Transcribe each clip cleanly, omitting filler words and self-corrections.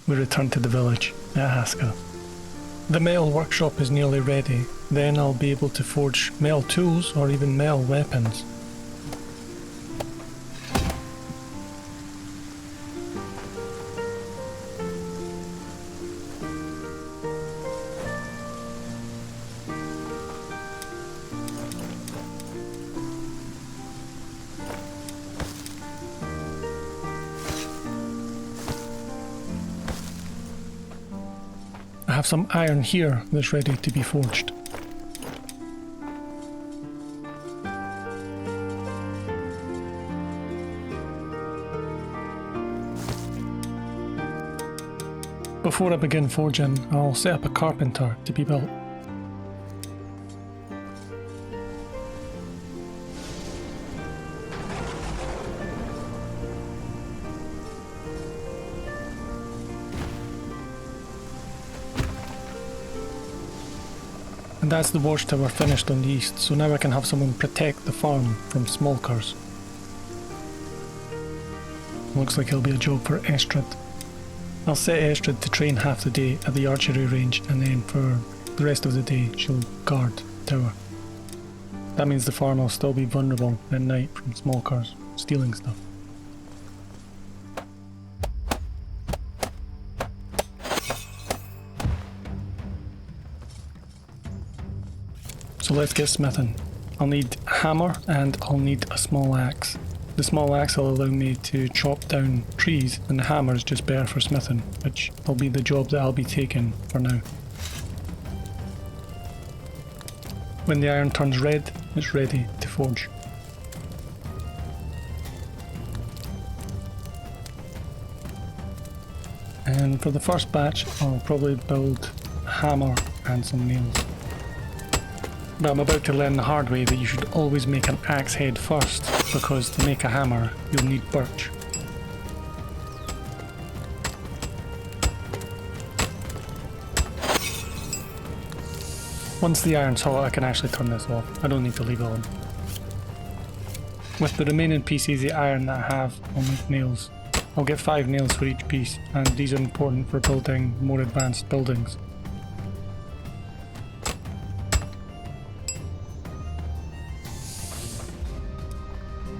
we return to the village at Haska. The metal workshop is nearly ready, then I'll be able to forge metal tools or even metal weapons. I have some iron here that's ready to be forged. Before I begin forging, I'll set up a carpenter to be built. And that's the watchtower finished on the east, so now I can have someone protect the farm from smokers. Looks like it'll be a job for Estrid. I'll set Estrid to train half the day at the archery range, and then for the rest of the day she'll guard the tower. That means the farm will still be vulnerable at night from smokers stealing stuff. So let's get smithing. I'll need a hammer and I'll need a small axe. The small axe will allow me to chop down trees, and the hammer is just better for smithing, which will be the job that I'll be taking for now. When the iron turns red, it's ready to forge. And for the first batch, I'll probably build a hammer and some nails. But I'm about to learn the hard way that you should always make an axe head first, because to make a hammer, you'll need birch. Once the iron's hot, I can actually turn this off. I don't need to leave it on. With the remaining pieces of iron that I have, I'll make nails. I'll get 5 nails for each piece, and these are important for building more advanced buildings.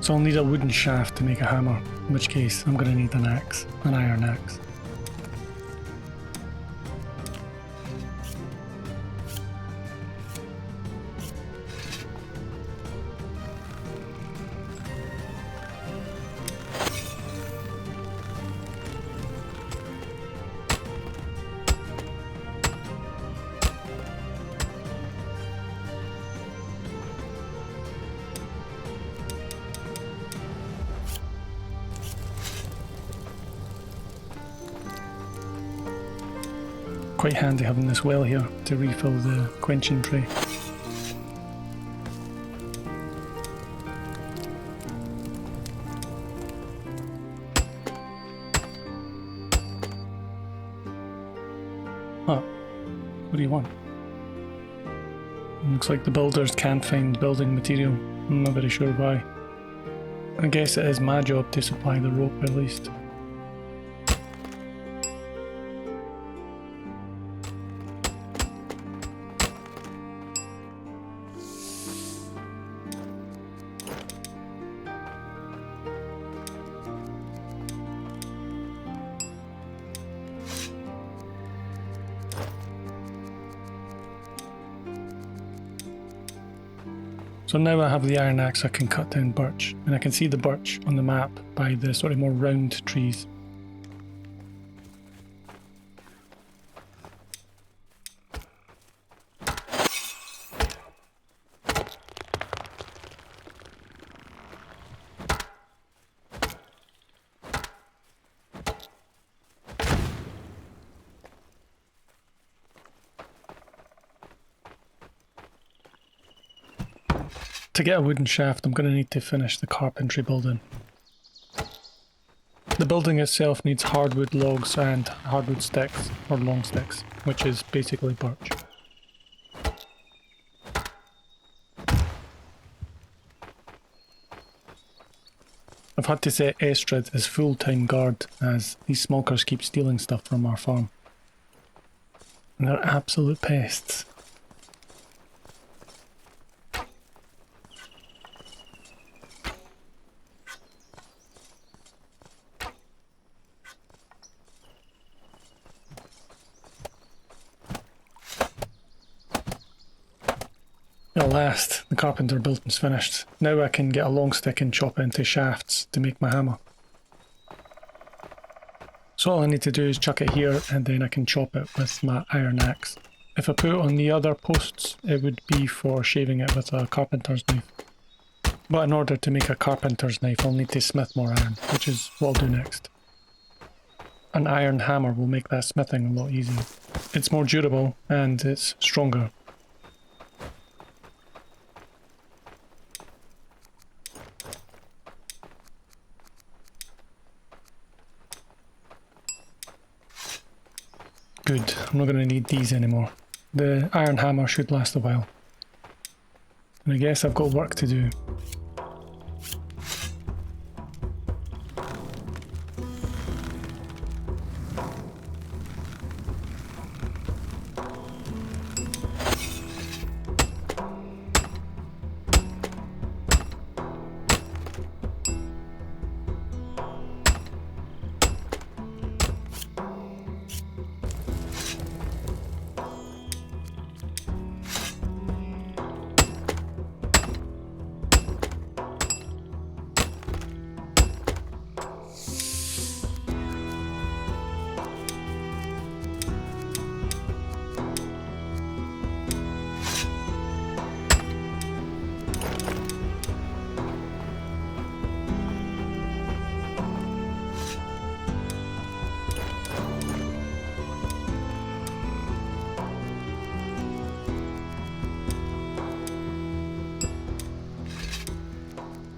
So I'll need a wooden shaft to make a hammer, in which case I'm going to need an axe, an iron axe. Quite handy having this well here to refill the quenching tray. Oh, what do you want? Looks like the builders can't find building material. I'm not very sure why. I guess it is my job to supply the rope at least. So now I have the iron axe, I can cut down birch, and I can see the birch on the map by the sort of more round trees. To get a wooden shaft, I'm going to need to finish the carpentry building. The building itself needs hardwood logs and hardwood sticks, or long sticks, which is basically birch. I've had to set Estrid as full-time guard as these smokers keep stealing stuff from our farm. And they're absolute pests. At last, the carpenter building's finished. Now I can get a long stick and chop into shafts to make my hammer. So all I need to do is chuck it here and then I can chop it with my iron axe. If I put it on the other posts, it would be for shaving it with a carpenter's knife. But in order to make a carpenter's knife, I'll need to smith more iron, which is what I'll do next. An iron hammer will make that smithing a lot easier. It's more durable and it's stronger. Good, I'm not going to need these anymore. The iron hammer should last a while. And I guess I've got work to do.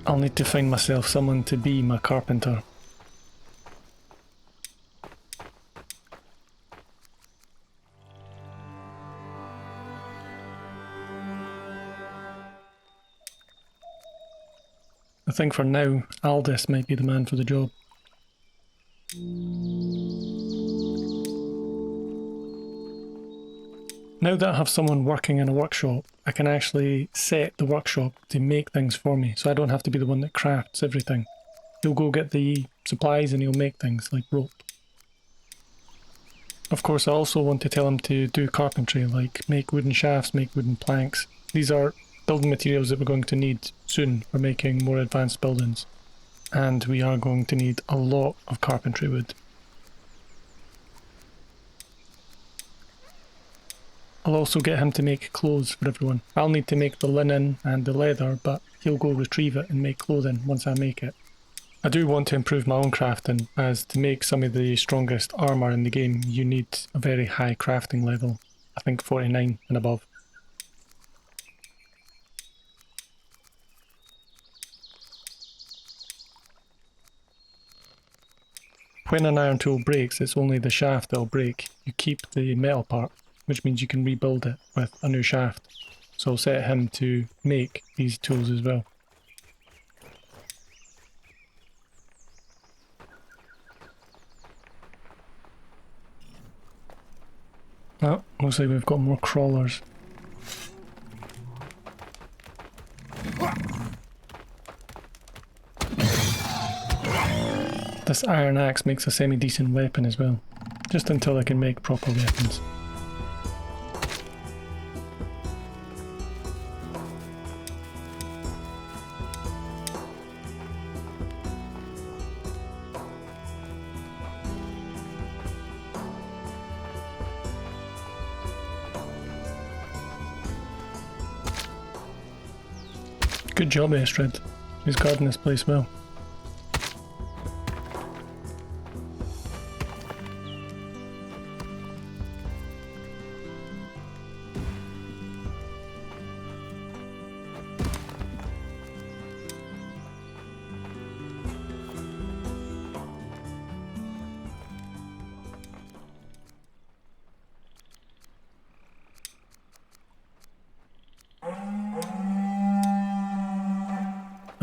I'll need to find myself someone to be my carpenter. I think for now, Aldous might be the man for the job. Now that I have someone working in a workshop, I can actually set the workshop to make things for me, so I don't have to be the one that crafts everything. He'll go get the supplies and he'll make things like rope. Of course, I also want to tell him to do carpentry, like make wooden shafts, make wooden planks. These are building materials that we're going to need soon for making more advanced buildings. And we are going to need a lot of carpentry wood. I'll also get him to make clothes for everyone. I'll need to make the linen and the leather, but he'll go retrieve it and make clothing once I make it. I do want to improve my own crafting, as to make some of the strongest armour in the game you need a very high crafting level, I think 49 and above. When an iron tool breaks, it's only the shaft that'll break. You keep the metal part, which means you can rebuild it with a new shaft. So I'll set him to make these tools as well. Oh, looks like we've got more crawlers. This iron axe makes a semi-decent weapon as well, just until I can make proper weapons. Good job, Estrid. He's guarding this place well.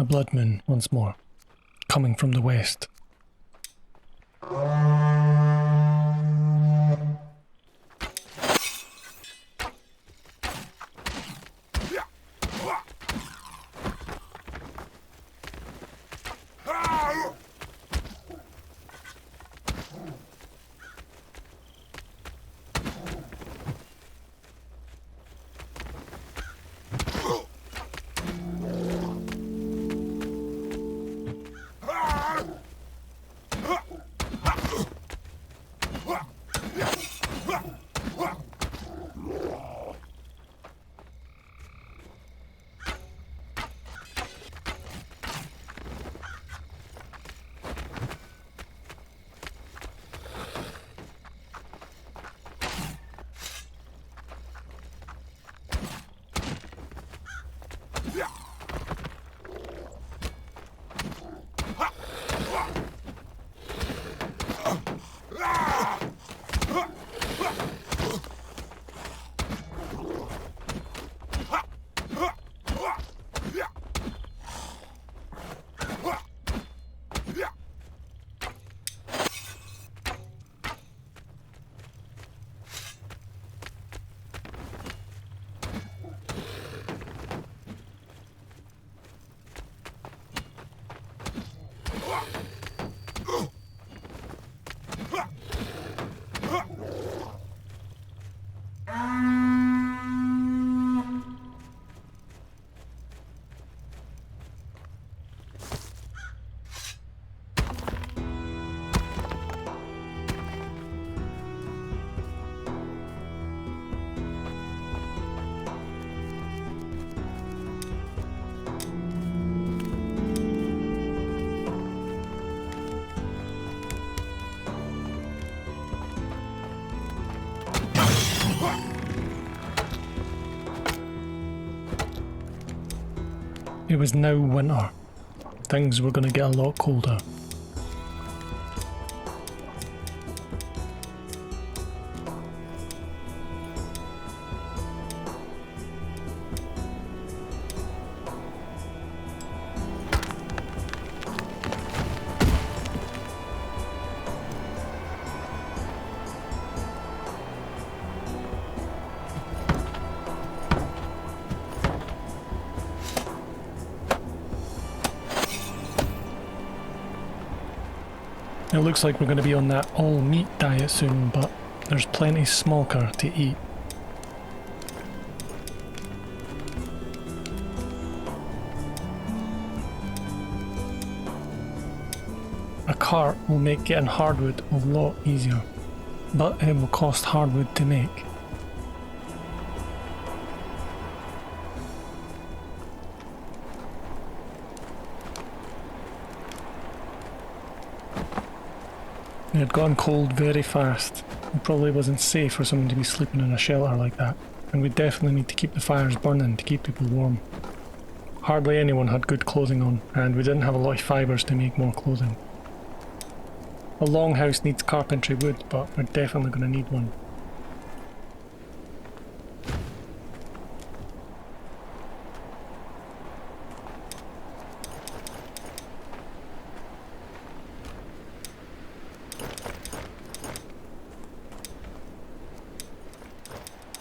A blood moon once more. coming from the west. It was now winter. Things were going to get a lot colder. It looks like we're going to be on that all-meat diet soon, but there's plenty smolker to eat. A cart will make getting hardwood a lot easier, but it will cost hardwood to make. It had gone cold very fast. It probably wasn't safe for someone to be sleeping in a shelter like that, and we definitely need to keep the fires burning to keep people warm. Hardly anyone had good clothing on, and we didn't have a lot of fibres to make more clothing. A longhouse needs carpentry wood, but we're definitely going to need one.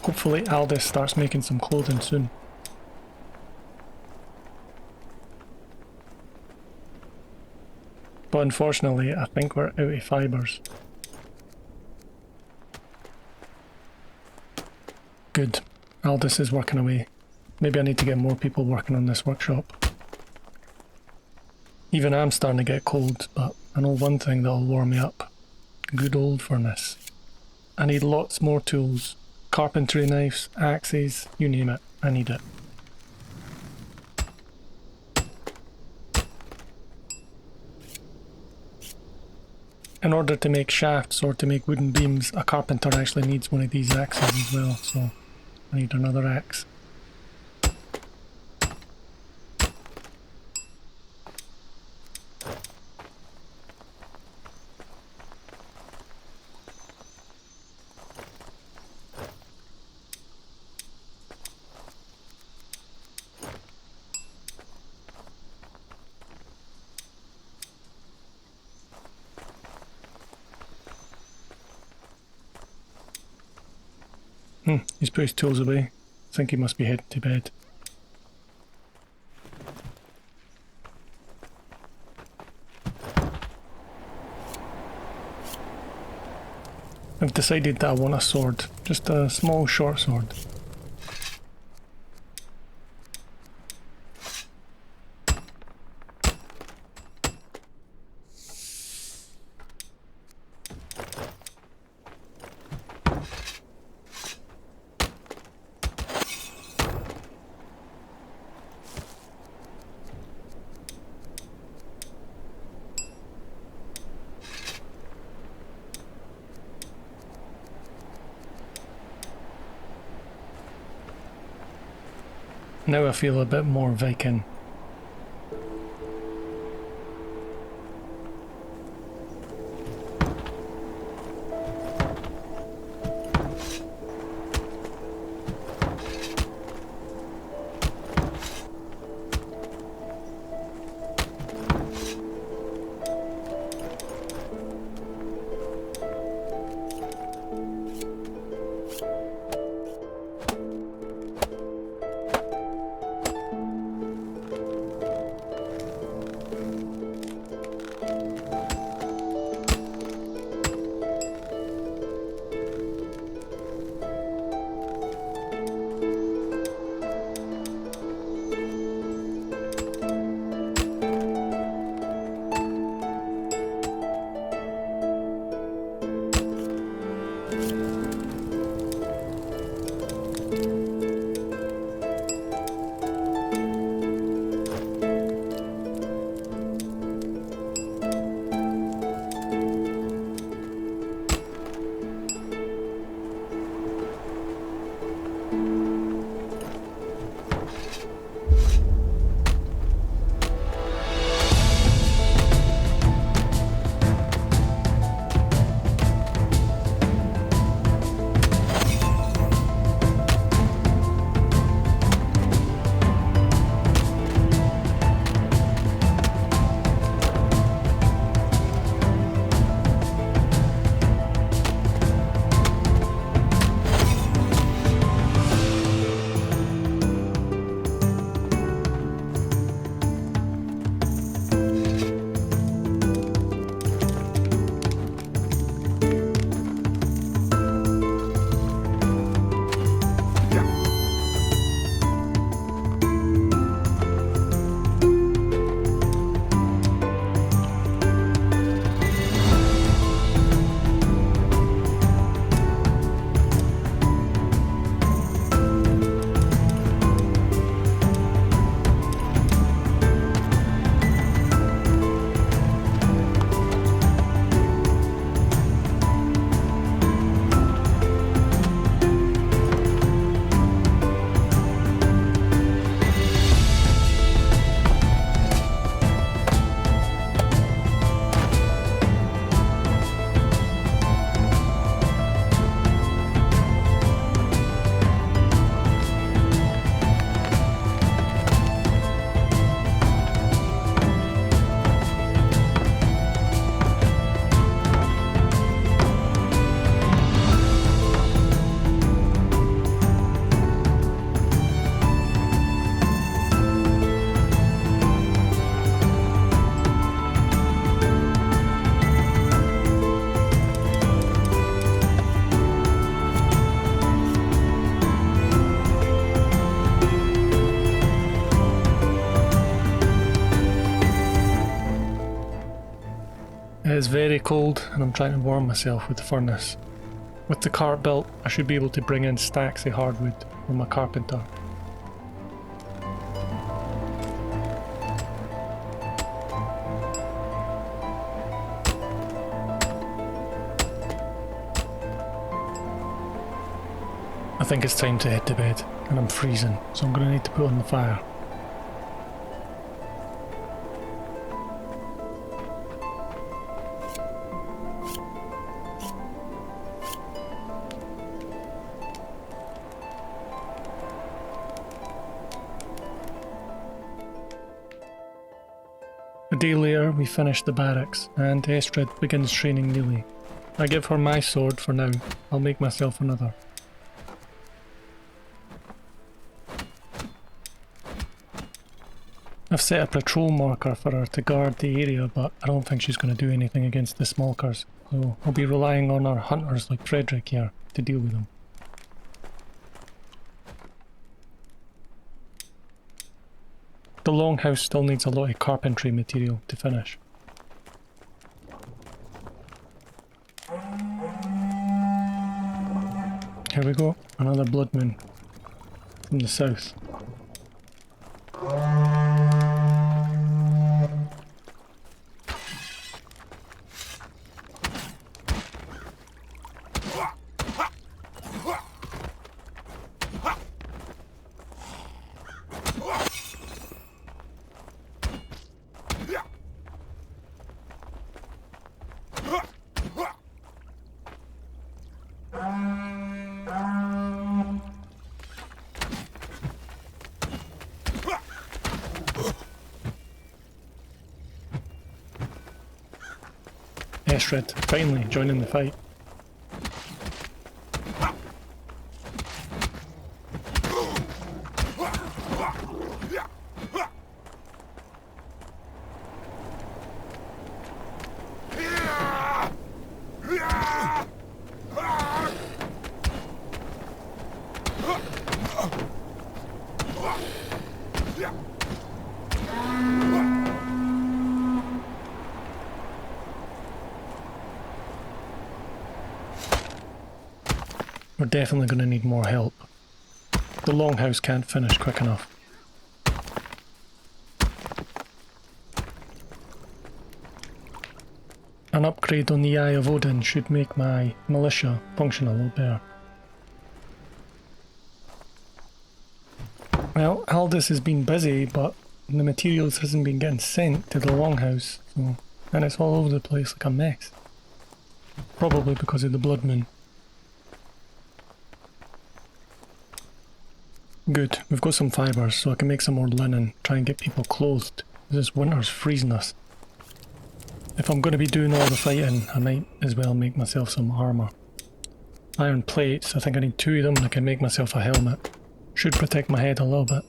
Hopefully Aldous starts making some clothing soon. But unfortunately, I think we're out of fibres. Good. Aldous is working away. Maybe I need to get more people working on this workshop. Even I'm starting to get cold, but I know one thing that'll warm me up. Good old furnace. I need lots more tools. Carpentry knives, axes, you name it, I need it. In order to make shafts or to make wooden beams, a carpenter actually needs one of these axes as well, so I need another axe. He's put his tools away. I think he must be heading to bed. I've decided that I want a sword. Just a small short sword. Now I feel a bit more Viking. It is very cold and I'm trying to warm myself with the furnace. With the cart built, I should be able to bring in stacks of hardwood from my carpenter. I think it's time to head to bed, and I'm freezing, so I'm going to need to put on the fire. A day later, we finish the barracks, and Estrid begins training Neely. I give her my sword for now. I'll make myself another. I've set a patrol marker for her to guard the area, but I don't think she's going to do anything against the smokers. So I'll be relying on our hunters like Frederick here to deal with them. The longhouse still needs a lot of carpentry material to finish. Here we go, another blood moon from the south. Estrid, finally joining the fight. We're definitely going to need more help. The longhouse can't finish quick enough. An upgrade on the Eye of Odin should make my militia function a little better. Well, Aldous has been busy, but the materials hasn't been getting sent to the longhouse, so, and it's all over the place like a mess. Probably because of the blood moon. Good, we've got some fibres, so I can make some more linen, try and get people clothed. This winter's freezing us. If I'm going to be doing all the fighting, I might as well make myself some armour. Iron plates, I think I need 2 of them and I can make myself a helmet. Should protect my head a little bit.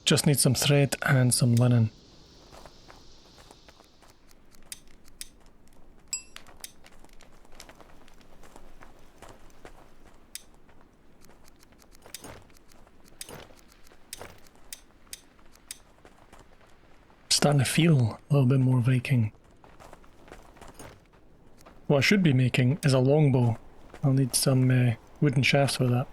Just need some thread and some linen. Starting to feel a little bit more Viking. What I should be making is a longbow. I'll need some wooden shafts for that.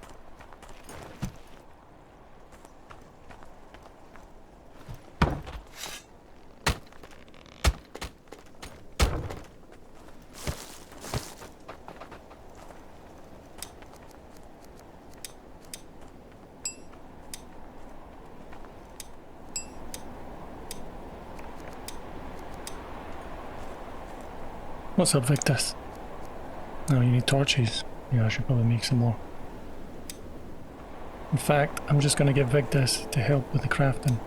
What's up, Victus? Oh, you need torches. Yeah, I should probably make some more. In fact, I'm just going to get Victus to help with the crafting.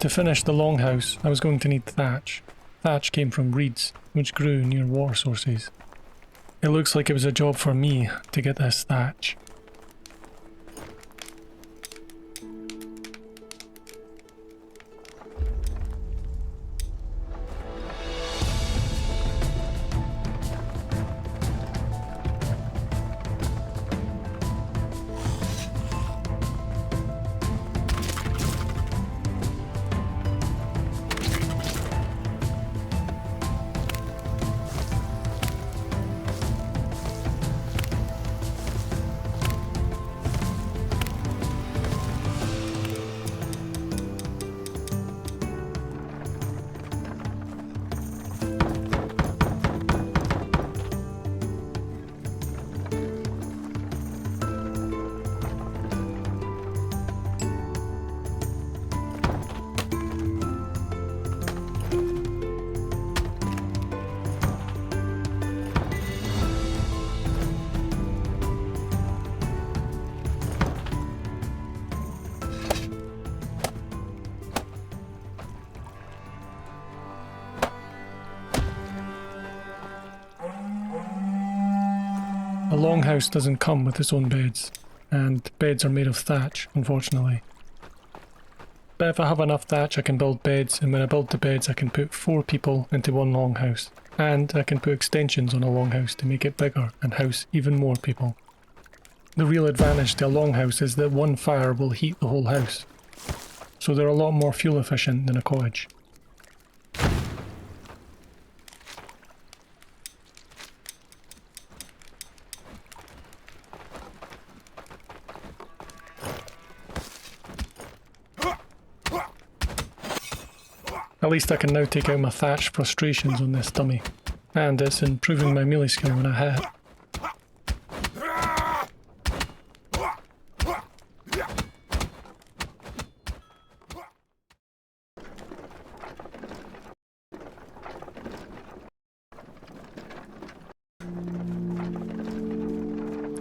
to finish the longhouse, I was going to need thatch. Thatch came from reeds, which grew near water sources. It looks like it was a job for me to get this thatch. A longhouse doesn't come with its own beds, and beds are made of thatch, unfortunately. But if I have enough thatch I can build beds, and when I build the beds I can put 4 people into one longhouse, and I can put extensions on a longhouse to make it bigger and house even more people. The real advantage to a longhouse is that one fire will heat the whole house, so they're a lot more fuel efficient than a cottage. At least I can now take out my thatch frustrations on this dummy, and it's improving my melee skill when I hit it.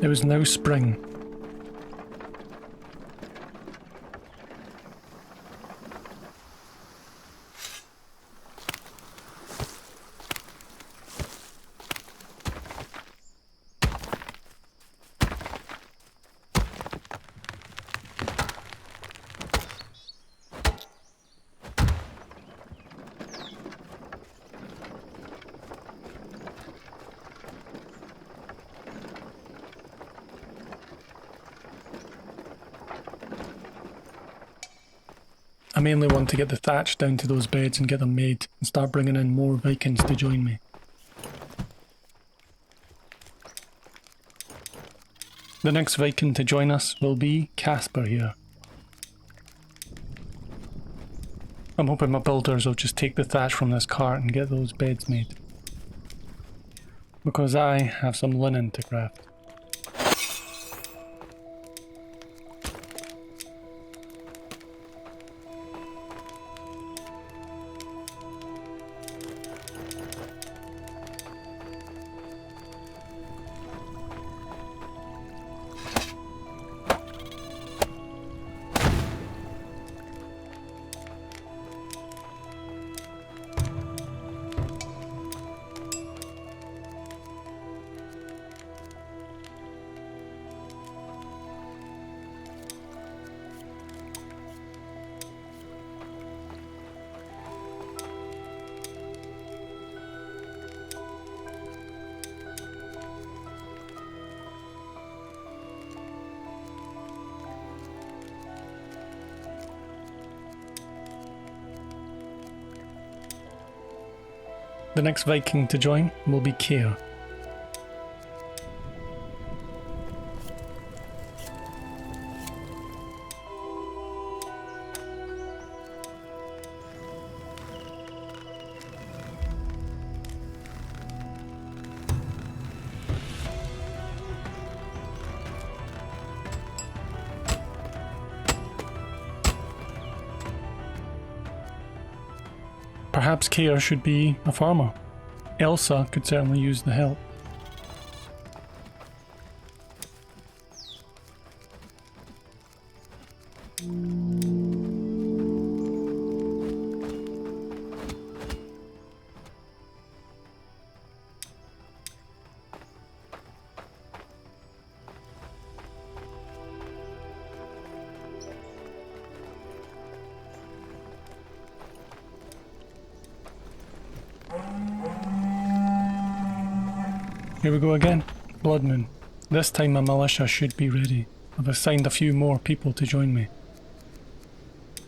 It was now spring. I mainly want to get the thatch down to those beds and get them made, and start bringing in more Vikings to join me. The next Viking to join us will be Casper here. I'm hoping my builders will just take the thatch from this cart and get those beds made, because I have some linen to craft. The next Viking to join will be Keir. Perhaps Keir should be a farmer. Elsa could certainly use the help. Here we go again. Blood moon. This time my militia should be ready. I've assigned a few more people to join me.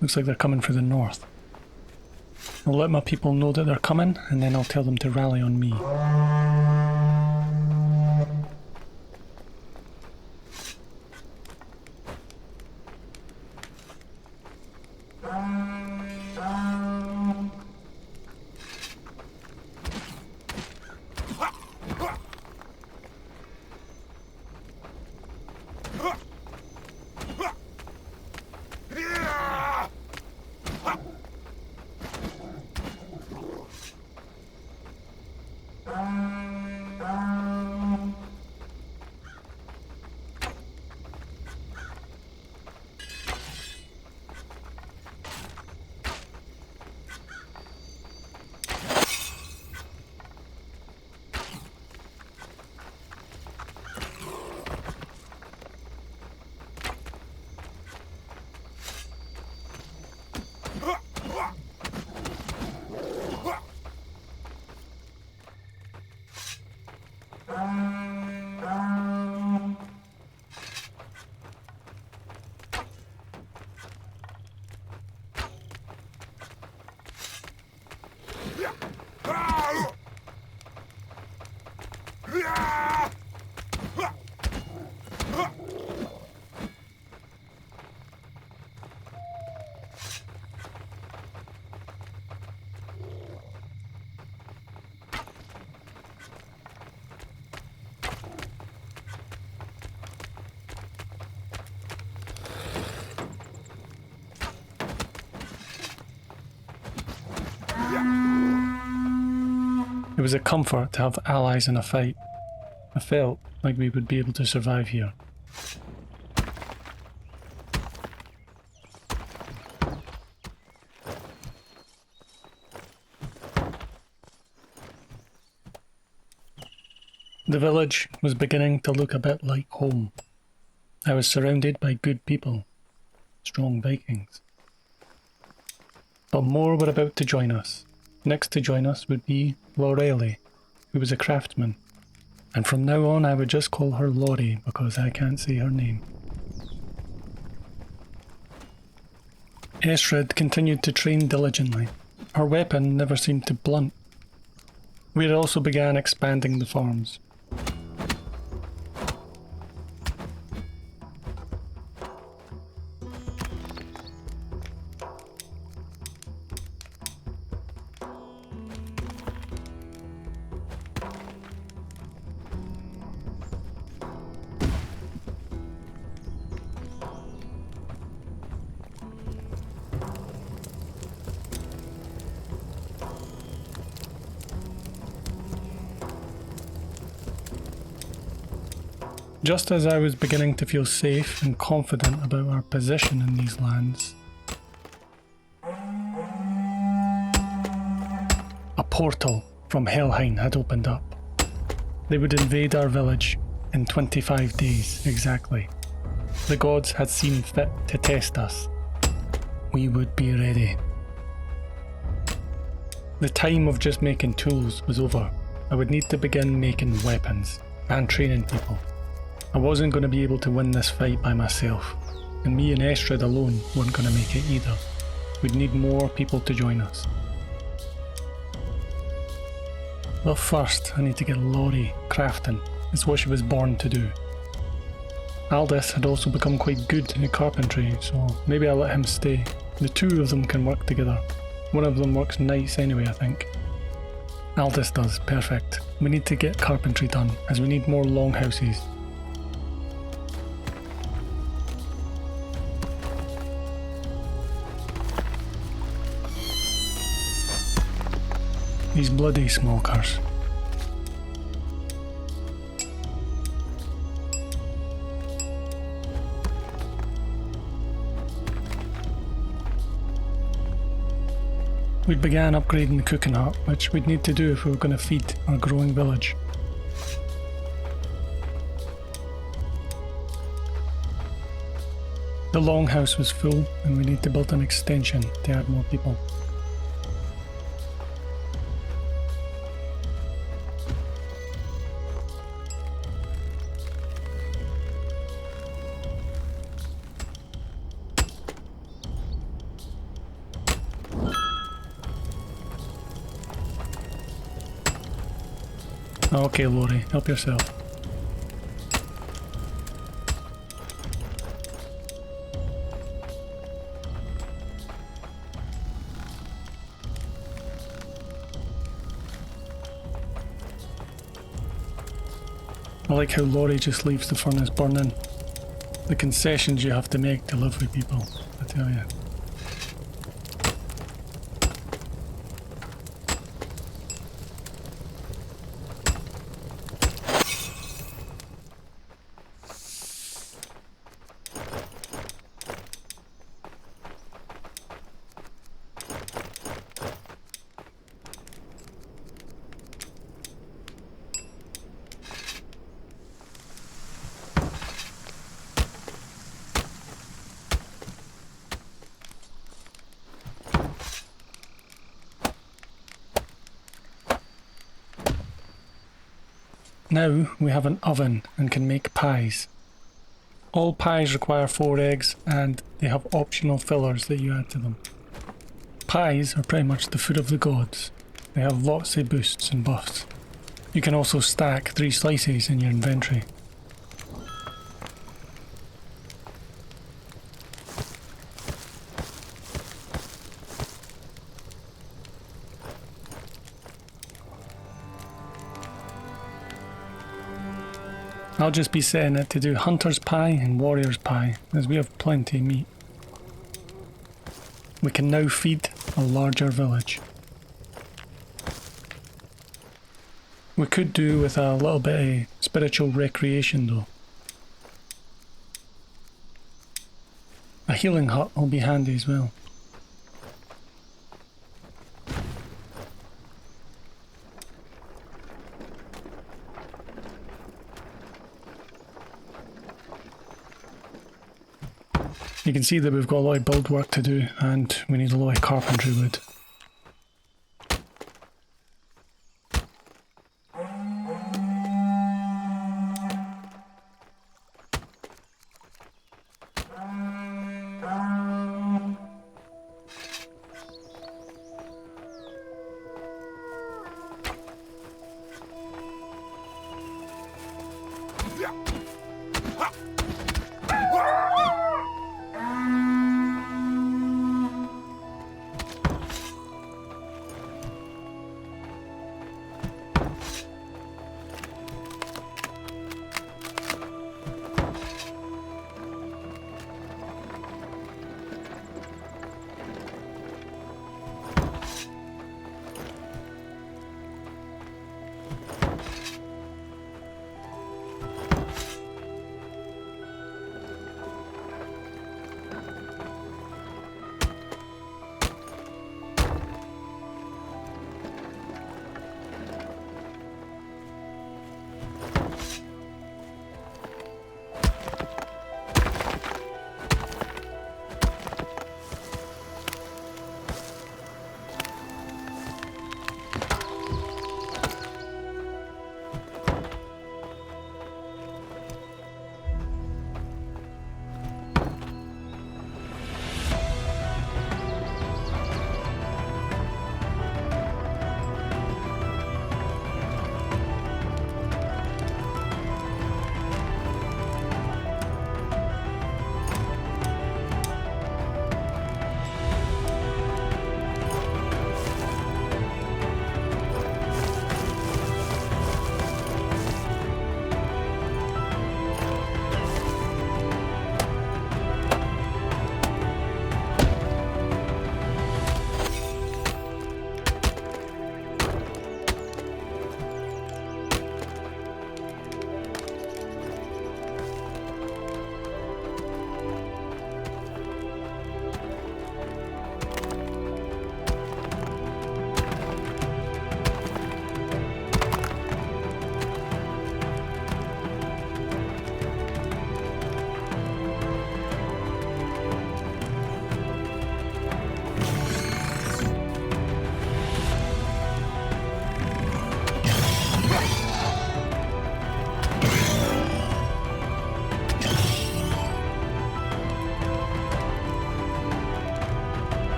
Looks like they're coming from the north. I'll let my people know that they're coming, and then I'll tell them to rally on me. It was a comfort to have allies in a fight. I felt like we would be able to survive here. The village was beginning to look a bit like home. I was surrounded by good people, strong Vikings. But more were about to join us. Next to join us would be Lorelei, who was a craftsman. And from now on I would just call her Laurie because I can't say her name. Estrid continued to train diligently. Her weapon never seemed to blunt. We had also began expanding the farms. Just as I was beginning to feel safe and confident about our position in these lands, a portal from Helheim had opened up. They would invade our village in 25 days exactly. The gods had seen fit to test us. We would be ready. The time of just making tools was over. I would need to begin making weapons and training people. I wasn't going to be able to win this fight by myself, and me and Estrid alone weren't going to make it either. We'd need more people to join us. But first, I need to get Laurie crafting. It's what she was born to do. Aldous had also become quite good at carpentry, so maybe I'll let him stay. The two of them can work together. One of them works nights anyway, I think. Aldous does, perfect. We need to get carpentry done, as we need more longhouses. These bloody smokers. We began upgrading the cooking hut, which we'd need to do if we were going to feed our growing village. The longhouse was full, and we need to build an extension to add more people. Okay, Laurie, help yourself. I like how Laurie just leaves the furnace burning. The concessions you have to make to live with people, I tell you. Now we have an oven and can make pies. All pies require 4 eggs and they have optional fillers that you add to them. Pies are pretty much the food of the gods. They have lots of boosts and buffs. You can also stack 3 slices in your inventory. I'll just be setting it to do hunter's pie and warrior's pie, as we have plenty of meat. We can now feed a larger village. We could do with a little bit of spiritual recreation though. A healing hut will be handy as well. You can see that we've got a lot of build work to do and we need a lot of carpentry wood.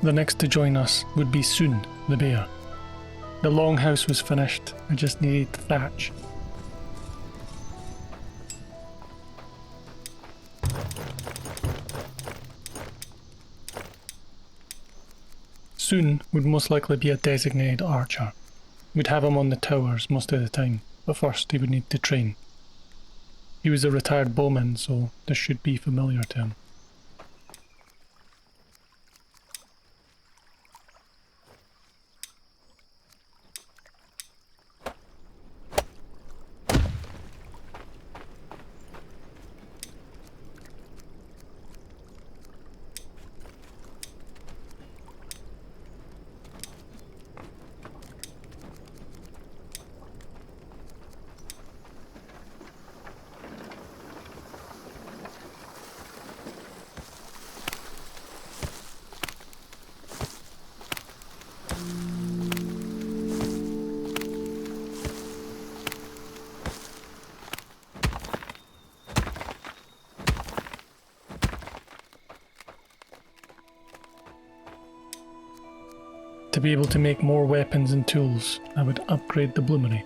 The next to join us would be Soon, the bear. The longhouse was finished, I just needed thatch. Soon would most likely be a designated archer. We'd have him on the towers most of the time, but first he would need to train. He was a retired bowman, so this should be familiar to him. To be able to make more weapons and tools, I would upgrade the bloomery.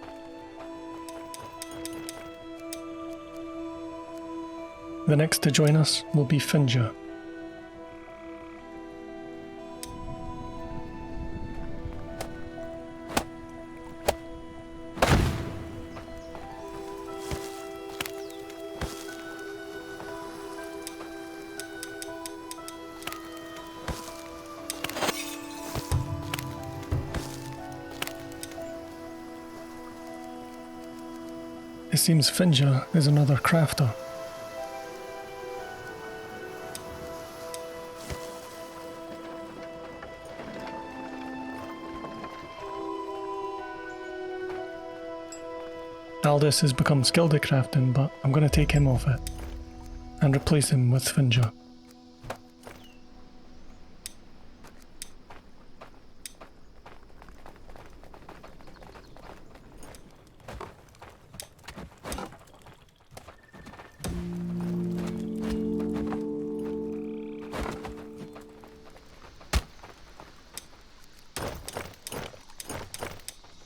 The next to join us will be Finja. It seems Finja is another crafter. Aldous has become skilled at crafting, but I'm going to take him off it and replace him with Finja.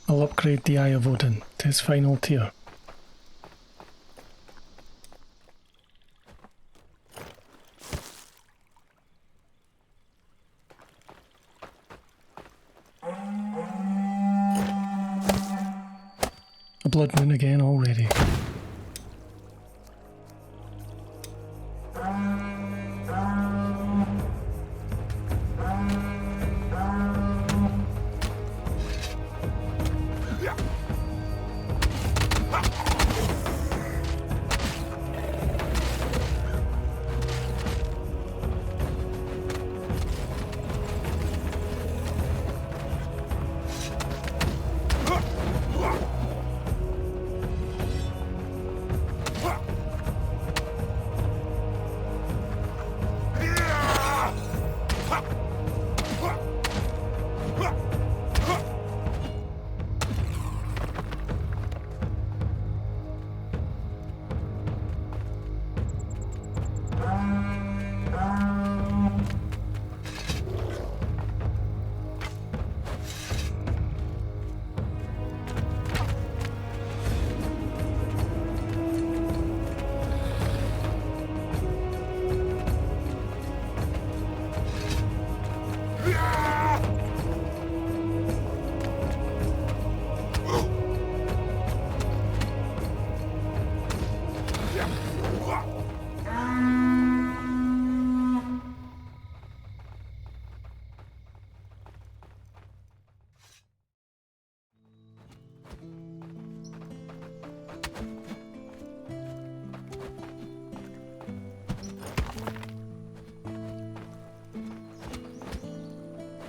I'll upgrade the Eye of Odin to his final tier. A blood moon again already.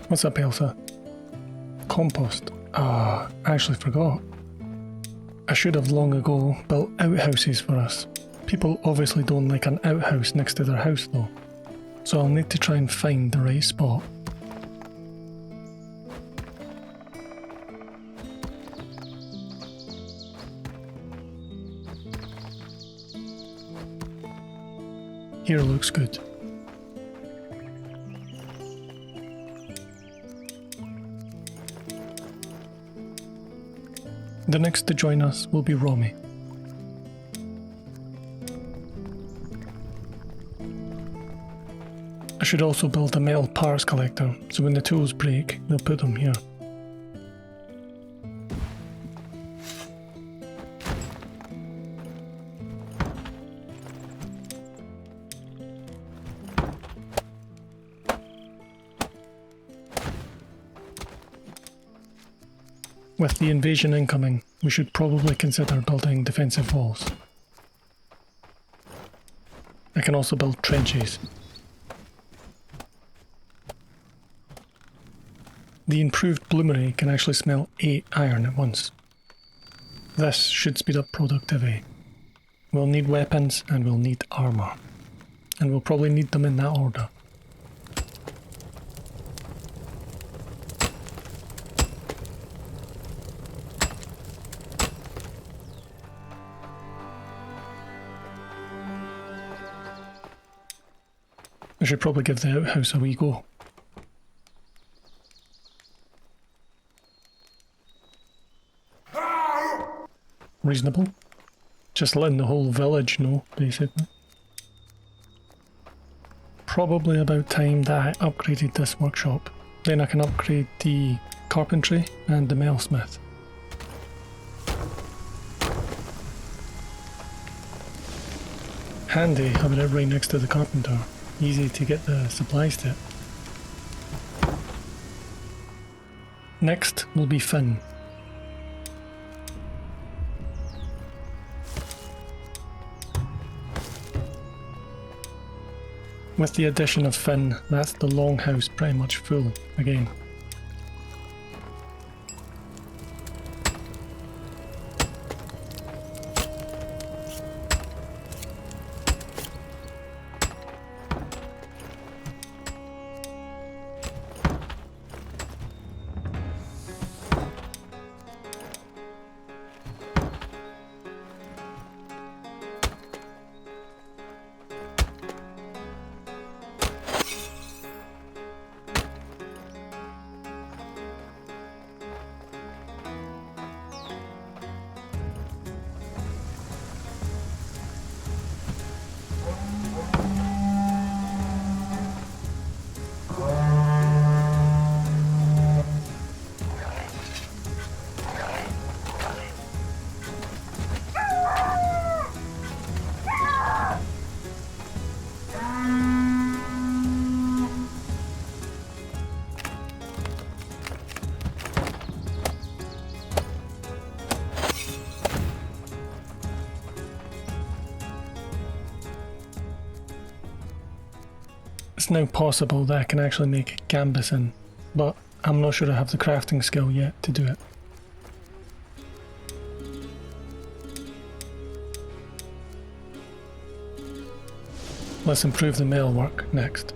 What's up, Elsa? Compost. Ah, I actually forgot. I should have long ago built outhouses for us. People obviously don't like an outhouse next to their house though, so I'll need to try and find the right spot. Here looks good. The next to join us will be Romy. I should also build a metal parts collector, so when the tools break, they'll put them here. With the invasion incoming, we should probably consider building defensive walls. I can also build trenches. The improved bloomery can actually smelt 8 iron at once. This should speed up productivity. We'll need weapons and we'll need armour. And we'll probably need them in that order. I should probably give the outhouse a wee go. Reasonable. Just letting the whole village know, basically. Probably about time that I upgraded this workshop. Then I can upgrade the carpentry and the metalsmith. Handy having it right next to the carpenter. Easy to get the supplies to it. Next will be Finn. With the addition of Finn, that's the longhouse pretty much full again. It's now possible that I can actually make gambison, but I'm not sure I have the crafting skill yet to do it. Let's improve the metal work next.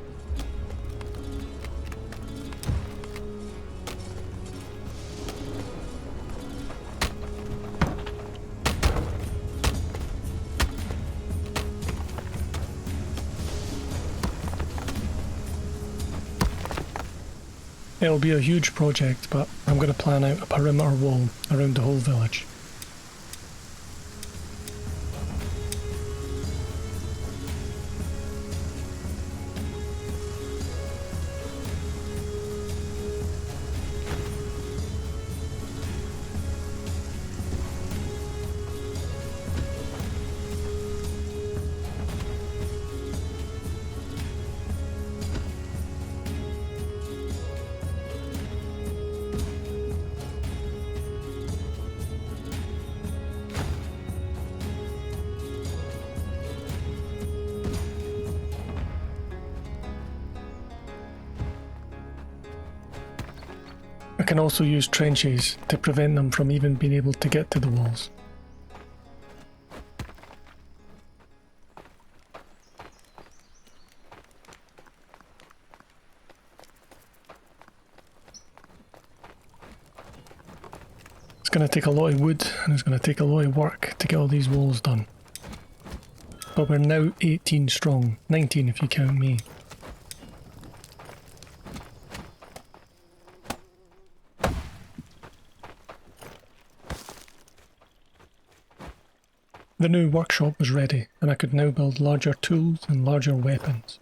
It'll be a huge project, but I'm going to plan out a perimeter wall around the whole village. I can also use trenches to prevent them from even being able to get to the walls. It's going to take a lot of wood and it's going to take a lot of work to get all these walls done. But we're now 18 strong, 19 if you count me. The new workshop was ready, and I could now build larger tools and larger weapons.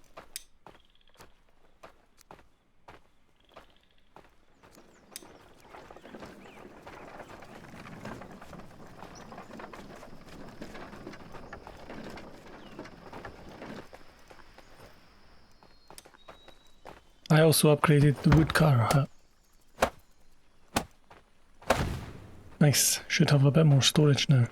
I also upgraded the woodcutter hut. Nice, should have a bit more storage now.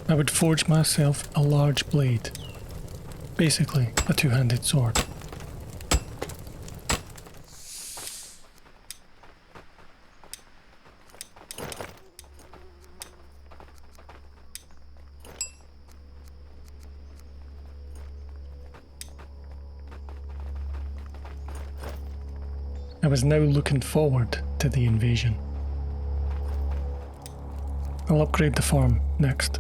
I would forge myself a large blade. Basically, a two-handed sword. I was now looking forward to the invasion. I'll upgrade the farm next.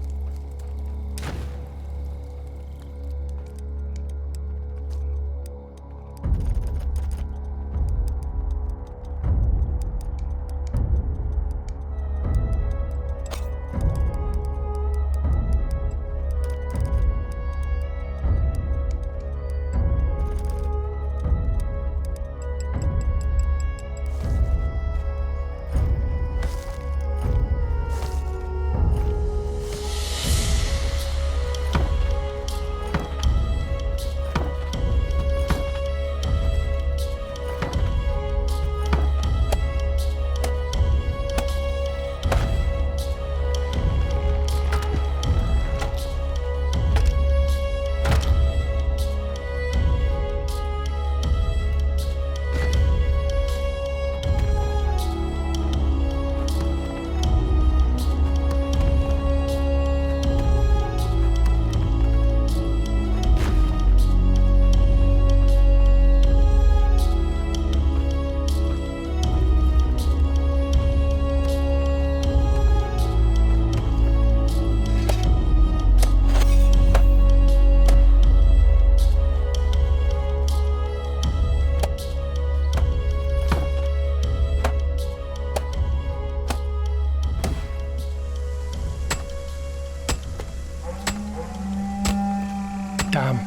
Damn,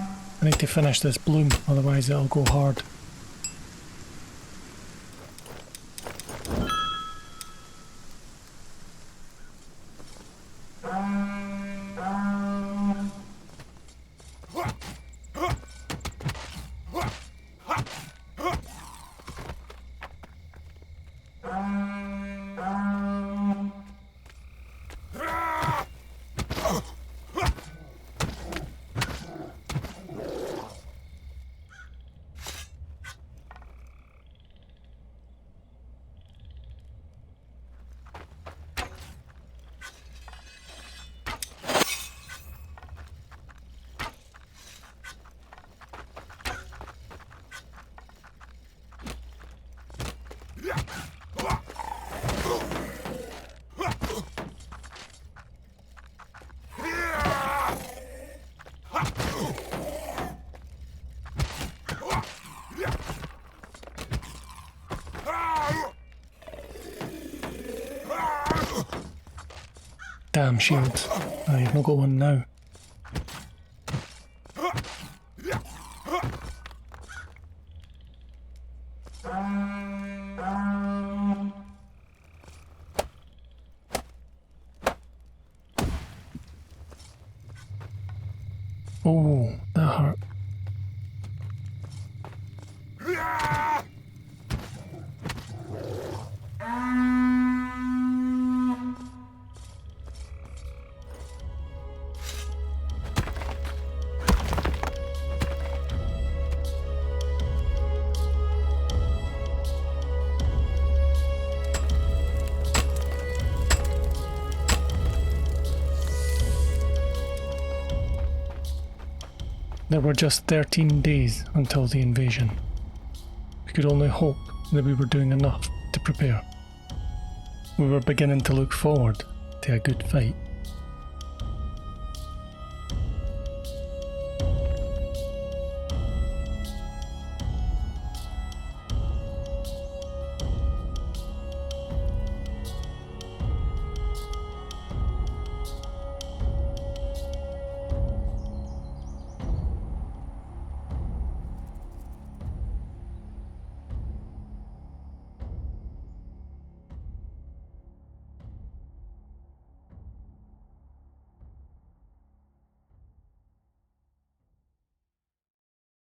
I need to finish this bloom, otherwise it'll go hard. Damn shields. I've not got one now. Oh, that hurt. There were just 13 days until the invasion. We could only hope that we were doing enough to prepare. We were beginning to look forward to a good fight.